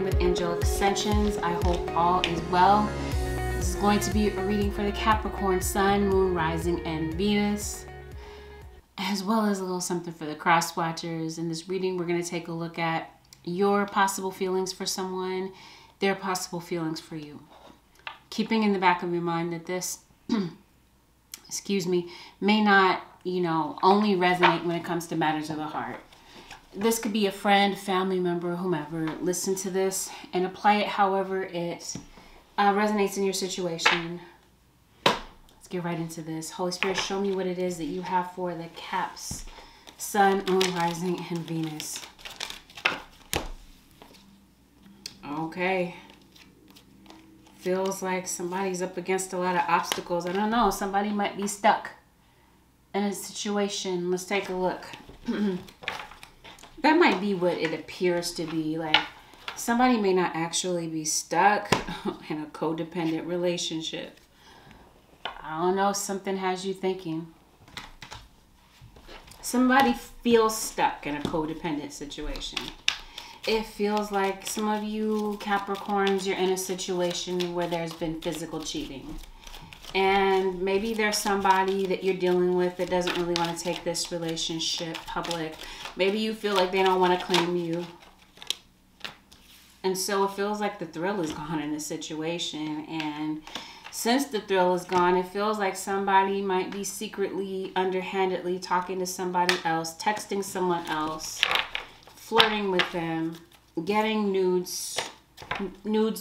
with Angelic Ascensions. I hope all is well. This is going to be a reading for the Capricorn Sun, Moon, Rising, and Venus, as well as a little something for the cross watchers. In this reading, we're going to take a look at your possible feelings for someone, their possible feelings for you. Keeping in the back of your mind that this, excuse me, may not, only resonate when it comes to matters of the heart. This could be a friend, family member, whomever. Listen to this and apply it however it resonates in your situation. Let's get right into this. Holy Spirit, show me what it is that you have for the Caps, Sun, Moon, Rising, and Venus. Okay. Feels like somebody's up against a lot of obstacles. I don't know. Somebody might be stuck in a situation. Let's take a look. That might be what it appears to be. Like, somebody may not actually be stuck in a codependent relationship. I don't know. Something has you thinking. Somebody feels stuck in a codependent situation. It feels like some of you Capricorns, you're in a situation where there's been physical cheating. And maybe there's somebody that you're dealing with that doesn't really want to take this relationship public. Maybe you feel like they don't want to claim you. And so it feels like the thrill is gone in this situation. And since the thrill is gone, it feels like somebody might be secretly, underhandedly talking to somebody else, texting someone else, flirting with them, getting nudes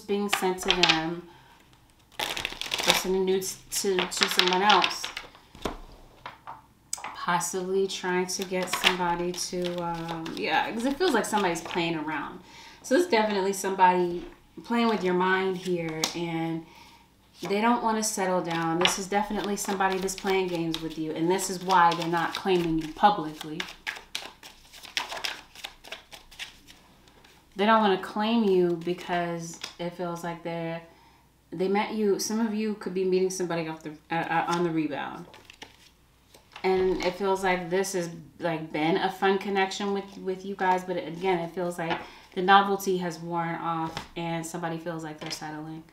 being sent to them, or sending nudes to someone else. Possibly trying to get somebody to, because it feels like somebody's playing around. So it's definitely somebody playing with your mind here, and they don't want to settle down. This is definitely somebody that's playing games with you, and this is why they're not claiming you publicly. They don't want to claim you because it feels like they met you. Some of you could be meeting somebody off on the rebound. And it feels like this has been a fun connection with you guys. But again, it feels like the novelty has worn off and somebody feels like they're settling.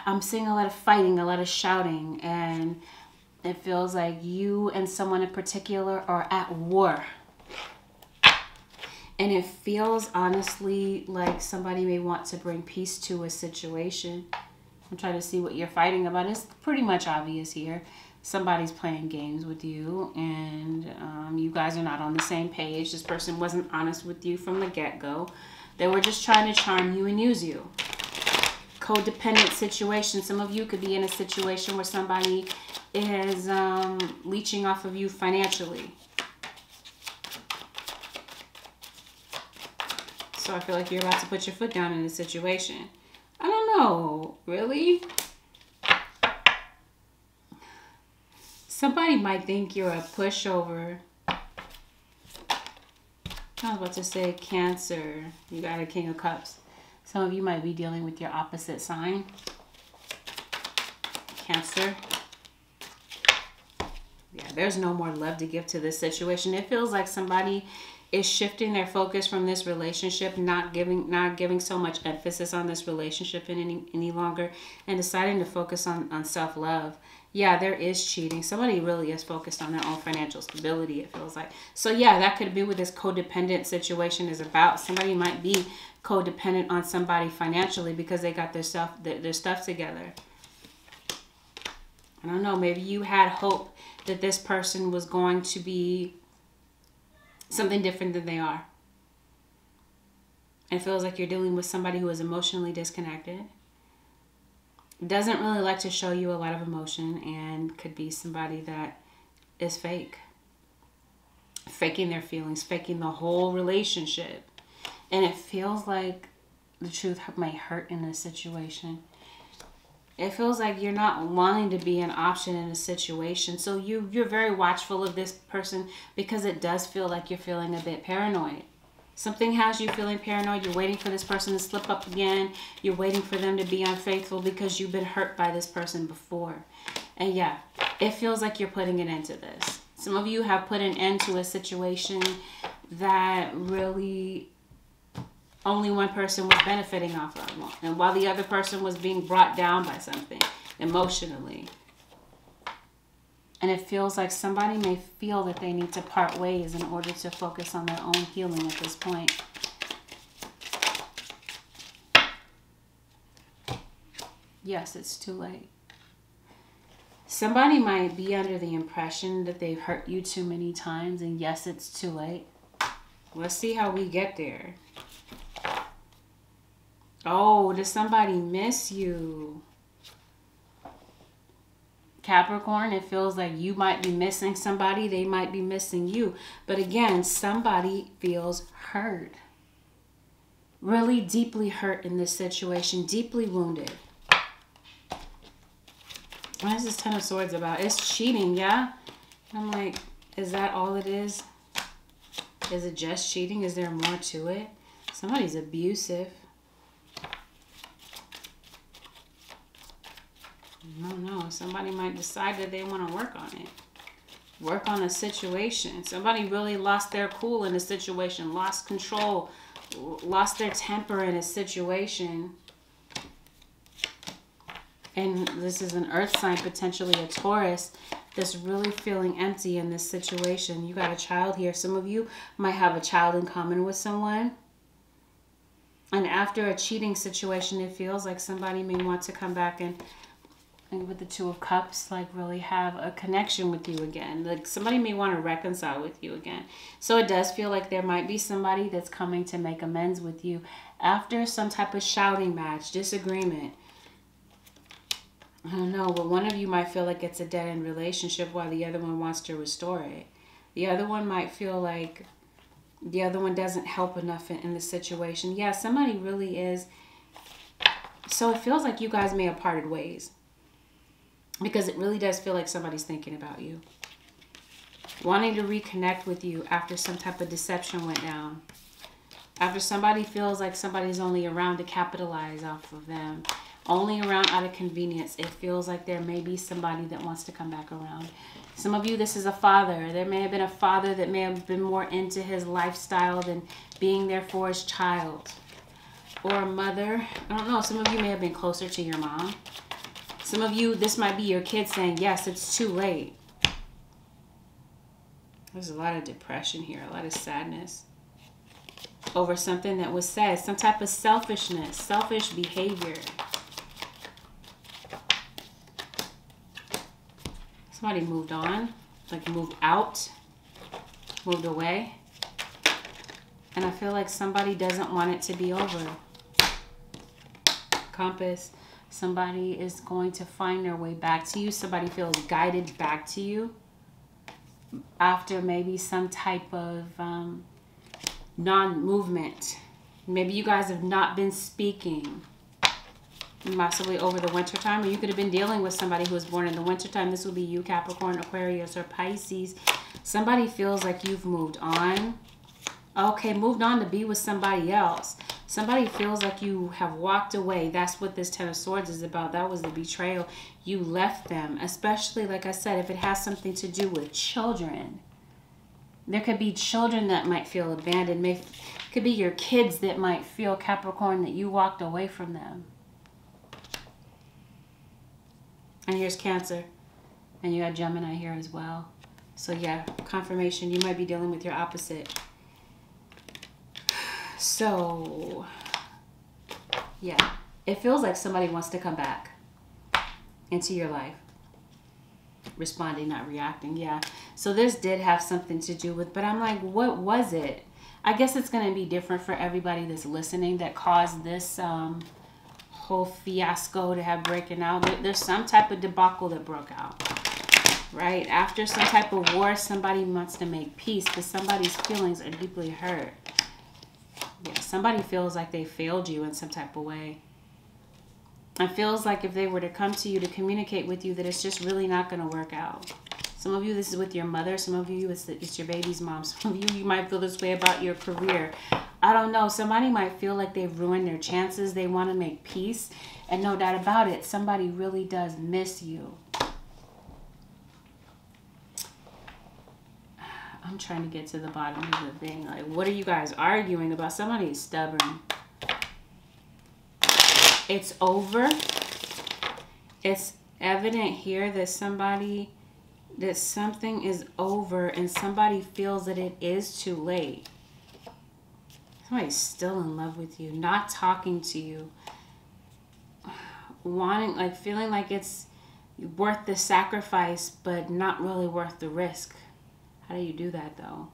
I'm seeing a lot of fighting, a lot of shouting. And it feels like you and someone in particular are at war. And it feels honestly like somebody may want to bring peace to a situation. I'm trying to see what you're fighting about. It's pretty much obvious here. Somebody's playing games with you, and you guys are not on the same page. This person wasn't honest with you from the get-go. They were just trying to charm you and use you. Codependent situation. Some of you could be in a situation where somebody is leeching off of you financially. So I feel like you're about to put your foot down in this situation. I don't know. Really? Somebody might think you're a pushover. I was about to say Cancer. You got a King of Cups. Some of you might be dealing with your opposite sign. Cancer. Yeah, there's no more love to give to this situation. It feels like somebody is shifting their focus from this relationship, not giving so much emphasis on this relationship any longer, and deciding to focus on self-love. Yeah, there is cheating. Somebody really is focused on their own financial stability, it feels like. So yeah, that could be what this codependent situation is about. Somebody might be codependent on somebody financially because they got their stuff together. I don't know, maybe you had hope that this person was going to be something different than they are. It feels like you're dealing with somebody who is emotionally disconnected. Doesn't really like to show you a lot of emotion, and could be somebody that is fake. Faking their feelings, faking the whole relationship. And it feels like the truth might hurt in this situation. It feels like you're not wanting to be an option in a situation. So you're very watchful of this person because it does feel like you're feeling a bit paranoid. Something has you feeling paranoid. You're waiting for this person to slip up again. You're waiting for them to be unfaithful because you've been hurt by this person before. And yeah, it feels like you're putting an end to this. Some of you have put an end to a situation that really only one person was benefiting off of it, and while the other person was being brought down by something emotionally. And it feels like somebody may feel that they need to part ways in order to focus on their own healing at this point. Yes, it's too late. Somebody might be under the impression that they've hurt you too many times, and yes, it's too late. Let's see how we get there. Oh, does somebody miss you? Capricorn, it feels like you might be missing somebody. They might be missing you. But again, somebody feels hurt. Really deeply hurt in this situation. Deeply wounded. What is this Ten of Swords about? It's cheating, yeah? I'm like, is that all it is? Is it just cheating? Is there more to it? Somebody's abusive. No. Somebody might decide that they want to work on it. Work on a situation. Somebody really lost their cool in a situation. Lost control. Lost their temper in a situation. And this is an earth sign, potentially a Taurus, that's really feeling empty in this situation. You got a child here. Some of you might have a child in common with someone. And after a cheating situation, it feels like somebody may want to come back and with the Two of Cups, like really have a connection with you again. Like somebody may want to reconcile with you again. So it does feel like there might be somebody that's coming to make amends with you after some type of shouting match, disagreement. I don't know, but one of you might feel like it's a dead-end relationship while the other one wants to restore it. The other one might feel like the other one doesn't help enough in the situation. Yeah, somebody really is. So it feels like you guys may have parted ways. Because it really does feel like somebody's thinking about you. Wanting to reconnect with you after some type of deception went down. After somebody feels like somebody's only around to capitalize off of them. Only around out of convenience. It feels like there may be somebody that wants to come back around. Some of you, this is a father. There may have been a father that may have been more into his lifestyle than being there for his child. Or a mother. I don't know. Some of you may have been closer to your mom. Some of you, this might be your kid saying, yes, it's too late. There's a lot of depression here, a lot of sadness over something that was said. Some type of selfishness, selfish behavior. Somebody moved on, like moved out, moved away. And I feel like somebody doesn't want it to be over. Compass. Somebody is going to find their way back to you. Somebody feels guided back to you after maybe some type of non-movement. Maybe you guys have not been speaking, possibly over the winter time, or you could have been dealing with somebody who was born in the winter time. This would be you, Capricorn, Aquarius, or Pisces. Somebody feels like you've moved on. Okay, moved on to be with somebody else. Somebody feels like you have walked away. That's what this Ten of Swords is about. That was the betrayal. You left them. Especially, like I said, if it has something to do with children. There could be children that might feel abandoned. Could be your kids that might feel, Capricorn, that you walked away from them. And here's Cancer. And you got Gemini here as well. So yeah, confirmation. You might be dealing with your opposite. So, yeah, it feels like somebody wants to come back into your life. Responding, not reacting, yeah. So this did have something to do with, but I'm like, what was it? I guess it's going to be different for everybody that's listening that caused this whole fiasco to have breaking out. There's some type of debacle that broke out, right? After some type of war, somebody wants to make peace, but somebody's feelings are deeply hurt. Yeah, somebody feels like they failed you in some type of way. It feels like if they were to come to you to communicate with you that it's just really not going to work out. Some of you, this is with your mother. Some of you, it's your baby's mom. Some of you might feel this way about your career. I don't know. Somebody might feel like they've ruined their chances. They want to make peace. And no doubt about it, somebody really does miss you. I'm trying to get to the bottom of the thing. Like, what are you guys arguing about? Somebody is stubborn. it's over. It's evident here that something is over and somebody feels that it is too late. Somebody's still in love with you, not talking to you, wanting, like, feeling like it's worth the sacrifice, but not really worth the risk. How do you do that though?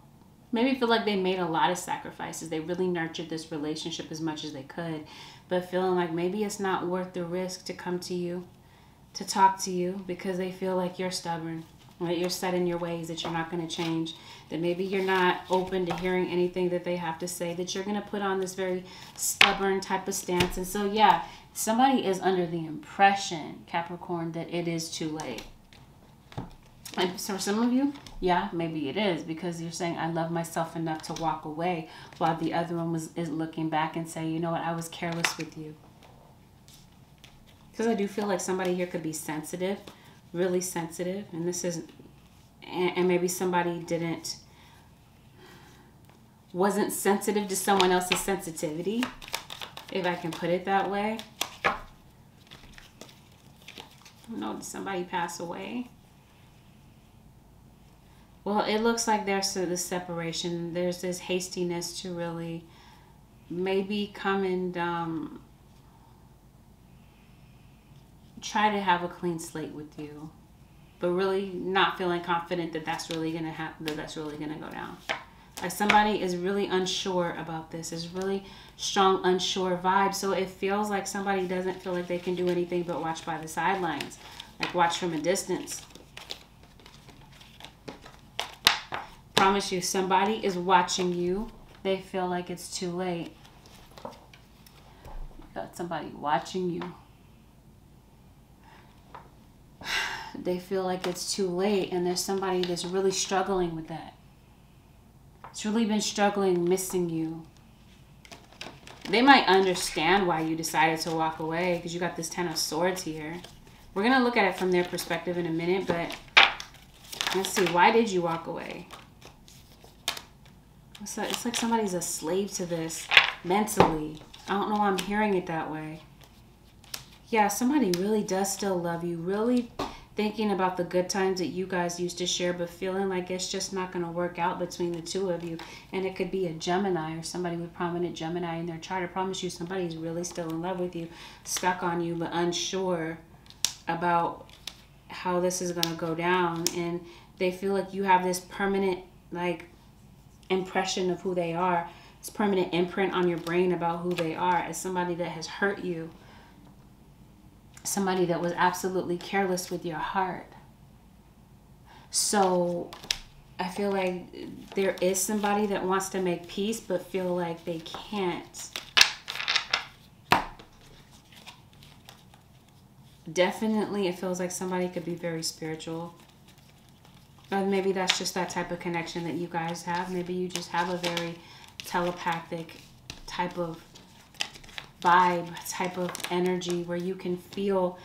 Maybe feel like they made a lot of sacrifices. They really nurtured this relationship as much as they could, but feeling like maybe it's not worth the risk to come to you, to talk to you, because they feel like you're stubborn, that you're set in your ways, that you're not going to change, that maybe you're not open to hearing anything that they have to say, that you're going to put on this very stubborn type of stance. And so, yeah, somebody is under the impression, Capricorn, that it is too late. And for some of you, yeah, maybe it is, because you're saying, I love myself enough to walk away, while the other one is looking back and saying, you know what, I was careless with you. Because I do feel like somebody here could be sensitive, really sensitive, and this is, and maybe somebody wasn't sensitive to someone else's sensitivity, if I can put it that way. I don't know, did somebody pass away? Well, it looks like there's this separation. There's this hastiness to really maybe come and try to have a clean slate with you, but really not feeling confident that that's really gonna happen, that that's really gonna go down. Like somebody is really unsure about this. Is really strong unsure vibe. So it feels like somebody doesn't feel like they can do anything but watch by the sidelines, like watch from a distance. Promise you, somebody is watching you. They feel like it's too late. You got somebody watching you. They feel like it's too late, and there's somebody that's really struggling with that. It's really been struggling, missing you. They might understand why you decided to walk away, because you got this Ten of Swords here. We're going to look at it from their perspective in a minute, but let's see. Why did you walk away? It's like somebody's a slave to this mentally. I don't know why I'm hearing it that way. Yeah, somebody really does still love you. Really thinking about the good times that you guys used to share, but feeling like it's just not going to work out between the two of you. And it could be a Gemini or somebody with prominent Gemini in their chart. I promise you, somebody's really still in love with you, stuck on you, but unsure about how this is going to go down. And they feel like you have this permanent, like, impression of who they are, this permanent imprint on your brain about who they are, as somebody that has hurt you, somebody that was absolutely careless with your heart. So I feel like there is somebody that wants to make peace but feel like they can't. Definitely it feels like somebody could be very spiritual. Or maybe that's just that type of connection that you guys have. Maybe you just have a very telepathic type of vibe, type of energy where you can feel,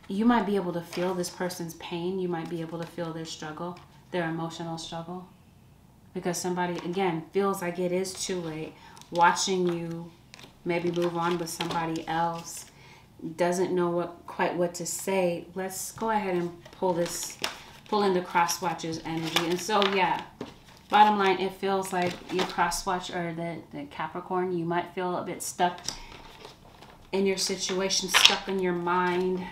you might be able to feel this person's pain. You might be able to feel their struggle, their emotional struggle. Because somebody, again, feels like it is too late. Watching you maybe move on with somebody else. Doesn't know quite what to say. Let's go ahead and pull in the cross watcher's energy. And so, yeah, bottom line, it feels like your cross watch, or the Capricorn, you might feel a bit stuck in your situation, stuck in your mind,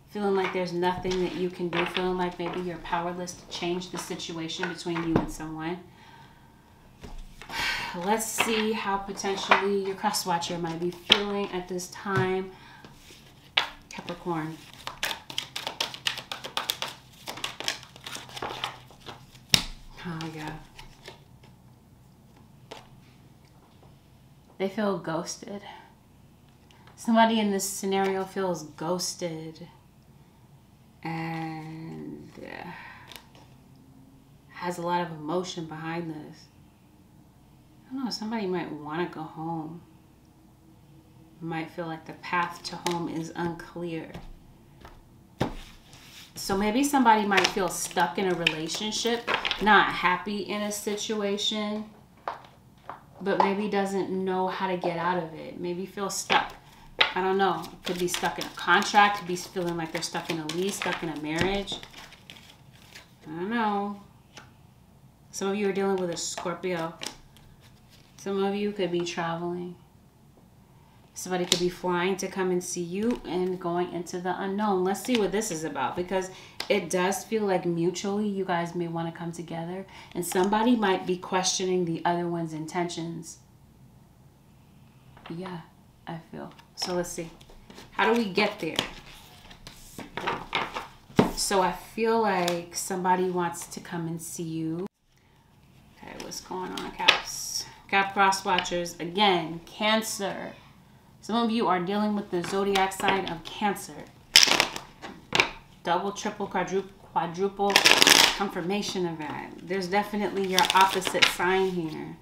feeling like there's nothing that you can do, feeling like maybe you're powerless to change the situation between you and someone. Let's see how potentially your cross watcher might be feeling at this time, Capricorn. Oh, yeah. They feel ghosted. Somebody in this scenario feels ghosted and has a lot of emotion behind this. I don't know, somebody might want to go home. Might feel like the path to home is unclear. So maybe somebody might feel stuck in a relationship, not happy in a situation, but maybe doesn't know how to get out of it. Maybe feel stuck. I don't know. Could be stuck in a contract. Could be feeling like they're stuck in a lease, stuck in a marriage. I don't know. Some of you are dealing with a Scorpio. Some of you could be traveling. Somebody could be flying to come and see you and going into the unknown. Let's see what this is about, because it does feel like mutually you guys may want to come together, and somebody might be questioning the other one's intentions. Yeah, I feel. So let's see. How do we get there? So I feel like somebody wants to come and see you. Okay, what's going on, Caps? Cap Cross Watchers. Again, Cancer. Some of you are dealing with the zodiac sign of Cancer. Double, triple, quadruple confirmation of that. There's definitely your opposite sign here.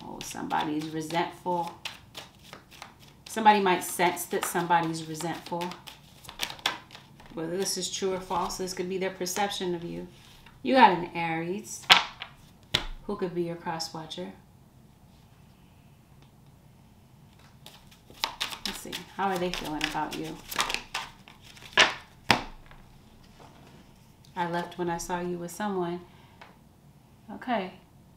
Oh, somebody's resentful. Somebody might sense that somebody's resentful. Whether this is true or false, this could be their perception of you. You got an Aries. Who could be your cross watcher? Let's see. How are they feeling about you? I left when I saw you with someone. Okay.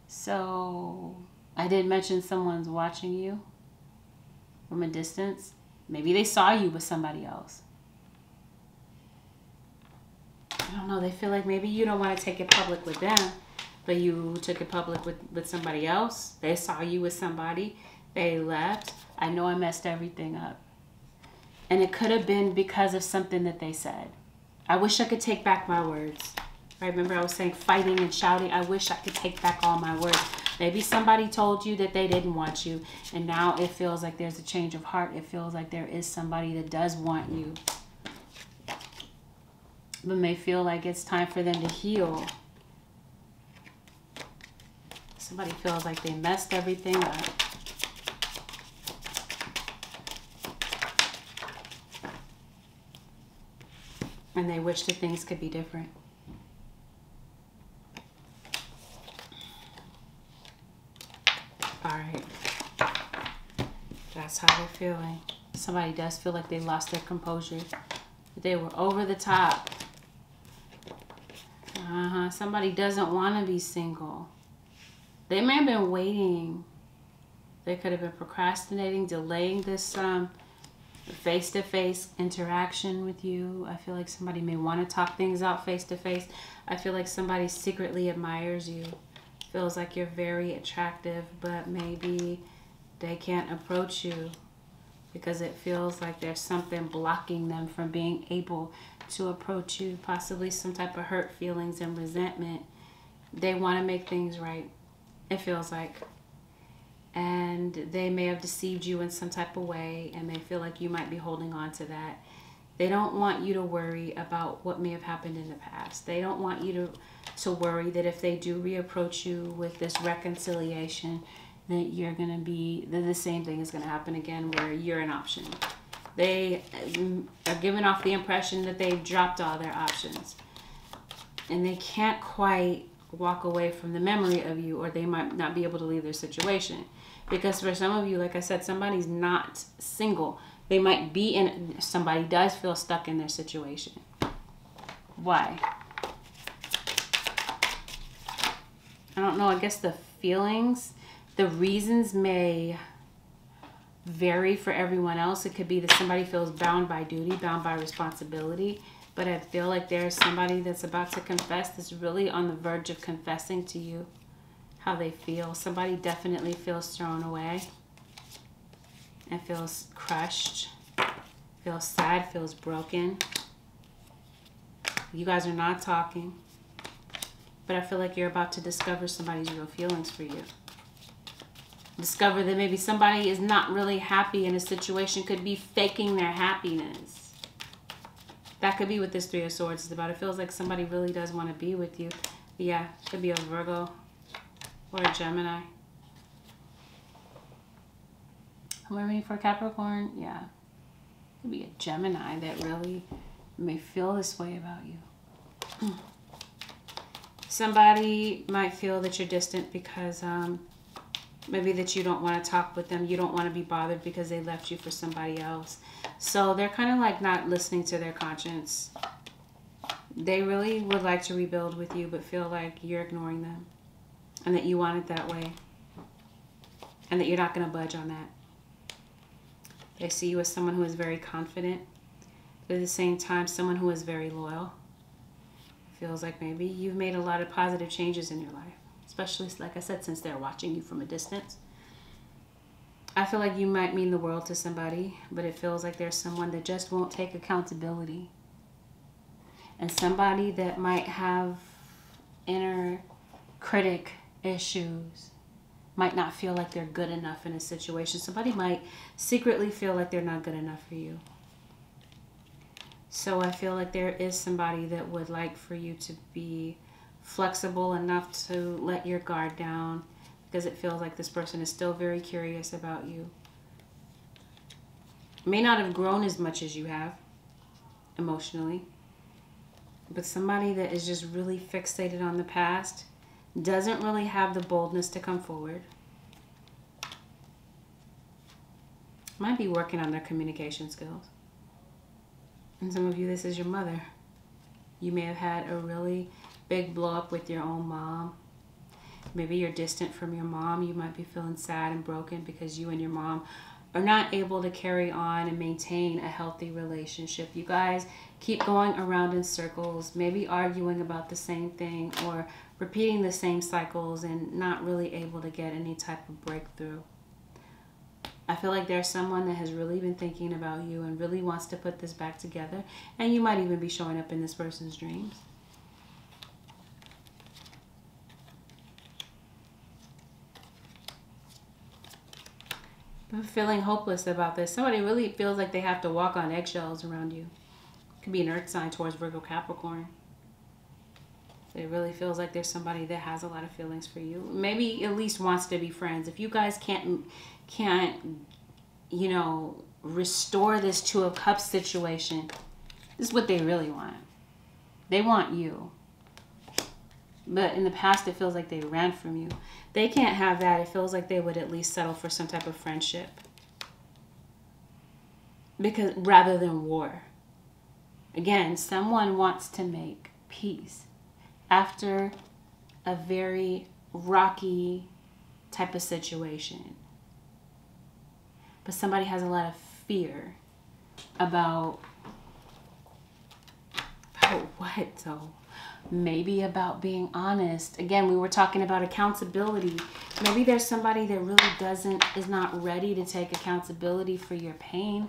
So I did mention someone's watching you from a distance. Maybe they saw you with somebody else. I don't know. They feel like maybe you don't want to take it public with them, but you took it public with somebody else. They saw you with somebody. They left. I know I messed everything up. And it could have been because of something that they said. I wish I could take back my words. Right? Remember I was saying fighting and shouting. I wish I could take back all my words. Maybe somebody told you that they didn't want you, and now it feels like there's a change of heart. It feels like there is somebody that does want you, but may feel like it's time for them to heal. Somebody feels like they messed everything up. And they wish that things could be different. All right. That's how they're feeling. Somebody does feel like they lost their composure. They were over the top. Somebody doesn't want to be single. They may have been waiting. They could have been procrastinating, delaying this face-to-face interaction with you. I feel like somebody may want to talk things out face-to-face. I feel like somebody secretly admires you. Feels like you're very attractive, but maybe they can't approach you because it feels like there's something blocking them from being able to approach you. Possibly some type of hurt feelings and resentment. They want to make things right, it feels like. And they may have deceived you in some type of way, and they feel like you might be holding on to that. They don't want you to worry about what may have happened in the past. They don't want you to worry that if they do reapproach you with this reconciliation, that you're going to be, that the same thing is going to happen again where you're an option. They are giving off the impression that they've dropped all their options. And they can't quite walk away from the memory of you, or they might not be able to leave their situation. Because for some of you, like I said, somebody's not single. They might be in, somebody does feel stuck in their situation. Why? I don't know. I guess the feelings, the reasons may vary for everyone else. It could be that somebody feels bound by duty, bound by responsibility. But I feel like there's somebody that's about to confess, that's really on the verge of confessing to you how they feel. Somebody definitely feels thrown away and feels crushed, feels sad, feels broken. You guys are not talking, but I feel like you're about to discover somebody's real feelings for you. Discover that maybe somebody is not really happy in a situation, could be faking their happiness. That could be what this Three of Swords is about. It feels like somebody really does want to be with you. Yeah, could be a Virgo or a Gemini. Am I reading for Capricorn? Yeah. Could be a Gemini that really may feel this way about you. Somebody might feel that you're distant because Maybe that you don't want to talk with them. You don't want to be bothered because they left you for somebody else. So they're kind of like not listening to their conscience. They really would like to rebuild with you, but feel like you're ignoring them. And that you want it that way. And that you're not going to budge on that. They see you as someone who is very confident. But at the same time, someone who is very loyal. Feels like maybe you've made a lot of positive changes in your life. Especially, like I said, since they're watching you from a distance. I feel like you might mean the world to somebody, but it feels like there's someone that just won't take accountability. And somebody that might have inner critic issues, might not feel like they're good enough in a situation. Somebody might secretly feel like they're not good enough for you. So I feel like there is somebody that would like for you to be flexible enough to let your guard down, because it feels like this person is still very curious about you. May not have grown as much as you have emotionally, but somebody that is just really fixated on the past, doesn't really have the boldness to come forward. Might be working on their communication skills. And some of you, this is your mother. You may have had a really big blow up with your own mom. Maybe you're distant from your mom. You might be feeling sad and broken because you and your mom are not able to carry on and maintain a healthy relationship. You guys keep going around in circles, maybe arguing about the same thing or repeating the same cycles and not really able to get any type of breakthrough. I feel like there's someone that has really been thinking about you and really wants to put this back together. And you might even be showing up in this person's dreams. I'm feeling hopeless about this. Somebody really feels like they have to walk on eggshells around you. Could be an earth sign towards Virgo, Capricorn. It really feels like there's somebody that has a lot of feelings for you. Maybe at least wants to be friends. If you guys can't, you know, restore this Two of Cups situation, this is what they really want. They want you. But in the past, it feels like they ran from you. They can't have that. It feels like they would at least settle for some type of friendship. Because rather than war. Again, someone wants to make peace after a very rocky type of situation. But somebody has a lot of fear about what though? Maybe about being honest. Again, we were talking about accountability. Maybe there's somebody that really is not ready to take accountability for your pain.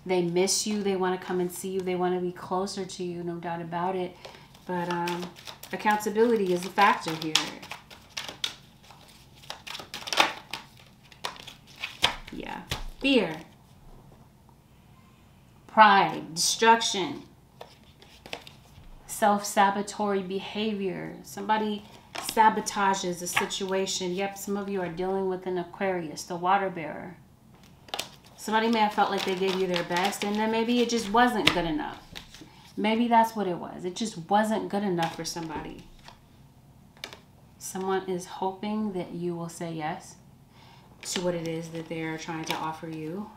They miss you. They want to come and see you. They want to be closer to you, no doubt about it. But accountability is a factor here. Yeah. Fear. Pride. Destruction. Self-sabotatory behavior. Somebody sabotages a situation. Yep, some of you are dealing with an Aquarius, the water bearer. Somebody may have felt like they gave you their best, and then maybe it just wasn't good enough. Maybe that's what it was. It just wasn't good enough for somebody. Someone is hoping that you will say yes to what it is that they're trying to offer you,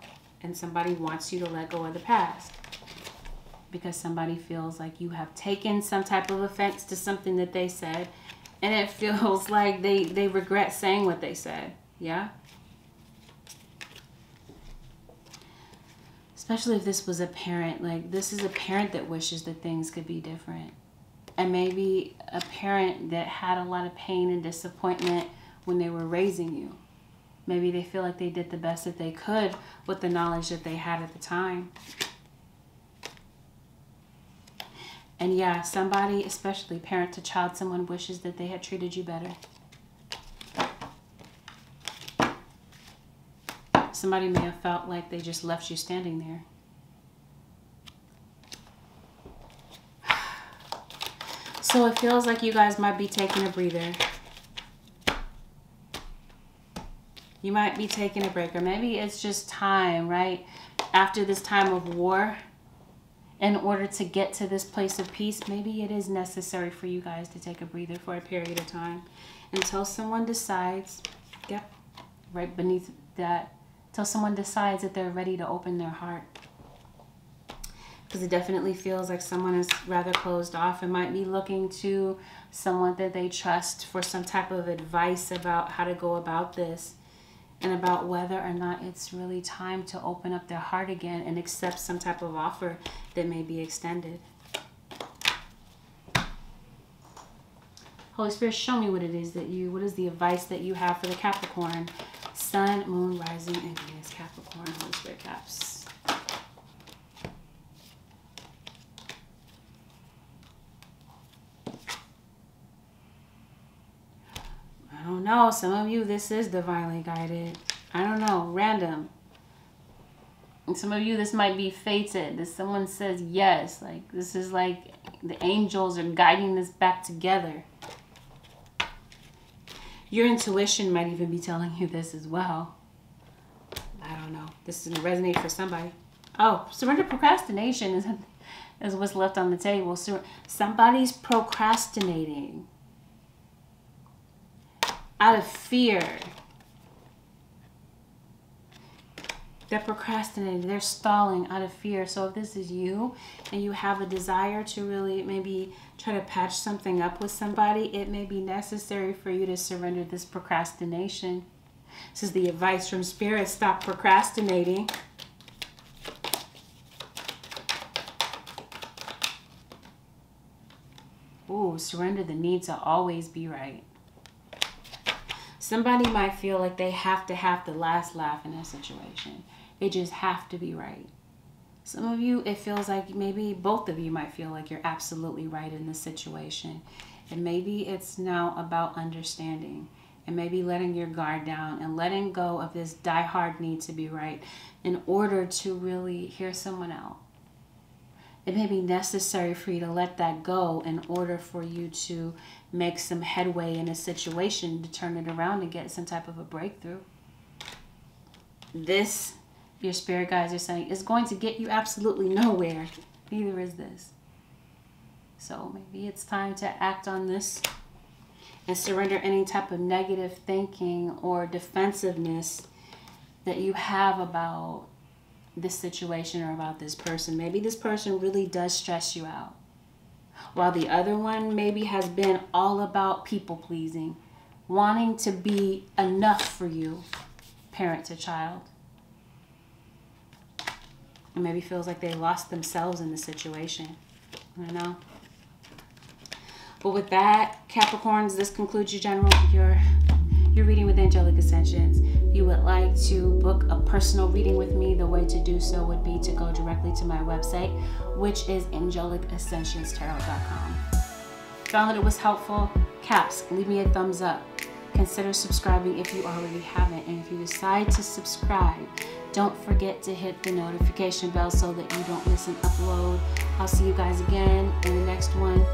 and somebody wants you to let go of the past. Because somebody feels like you have taken some type of offense to something that they said, and it feels like they regret saying what they said. Yeah? Especially if this was a parent. Like, this is a parent that wishes that things could be different. And maybe a parent that had a lot of pain and disappointment when they were raising you. Maybe they feel like they did the best that they could with the knowledge that they had at the time. And yeah, somebody, especially parent to child, someone wishes that they had treated you better. Somebody may have felt like they just left you standing there. So it feels like you guys might be taking a breather. You might be taking a break, or maybe it's just time, right? After this time of war, in order to get to this place of peace, maybe it is necessary for you guys to take a breather for a period of time. until someone decides, yep, right beneath that, until someone decides that they're ready to open their heart. Because it definitely feels like someone is rather closed off and might be looking to someone that they trust for some type of advice about how to go about this and about whether or not it's really time to open up their heart again and accept some type of offer that may be extended. Holy Spirit, show me what it is that what is the advice that you have for the Capricorn, Sun, Moon, Rising, and Venus Capricorn. Holy Spirit Caps. I don't know. Some of you, this is divinely guided. I don't know. Random. And some of you, this might be fated. That someone says yes. Like, this is like the angels are guiding this back together. Your intuition might even be telling you this as well. I don't know. This is going to resonate for somebody. Oh, surrender procrastination is what's left on the table. Somebody's procrastinating out of fear. They're procrastinating. They're stalling out of fear. So if this is you and you have a desire to really maybe try to patch something up with somebody, it may be necessary for you to surrender this procrastination. This is the advice from Spirit. Stop procrastinating. Ooh, surrender the need to always be right. Somebody might feel like they have to have the last laugh in a situation. They just have to be right. Some of you, it feels like maybe both of you might feel like you're absolutely right in this situation. And maybe it's now about understanding and maybe letting your guard down and letting go of this diehard need to be right in order to really hear someone out. It may be necessary for you to let that go in order for you to make some headway in a situation, to turn it around and get some type of a breakthrough. This, your spirit guides are saying, is going to get you absolutely nowhere. Neither is this. So maybe it's time to act on this and surrender any type of negative thinking or defensiveness that you have about this situation or about this person. Maybe this person really does stress you out, while the other one maybe has been all about people pleasing, wanting to be enough for you, parent to child. And maybe feels like they lost themselves in the situation. I don't know. But with that, Capricorns, this concludes your reading with Angelic Ascensions. If you would like to book a personal reading with me, the way to do so would be to go directly to my website, which is AngelicAscensionsTarot.com. Found that it was helpful? Caps, leave me a thumbs up. Consider subscribing if you already haven't. And if you decide to subscribe, don't forget to hit the notification bell so that you don't miss an upload. I'll see you guys again in the next one.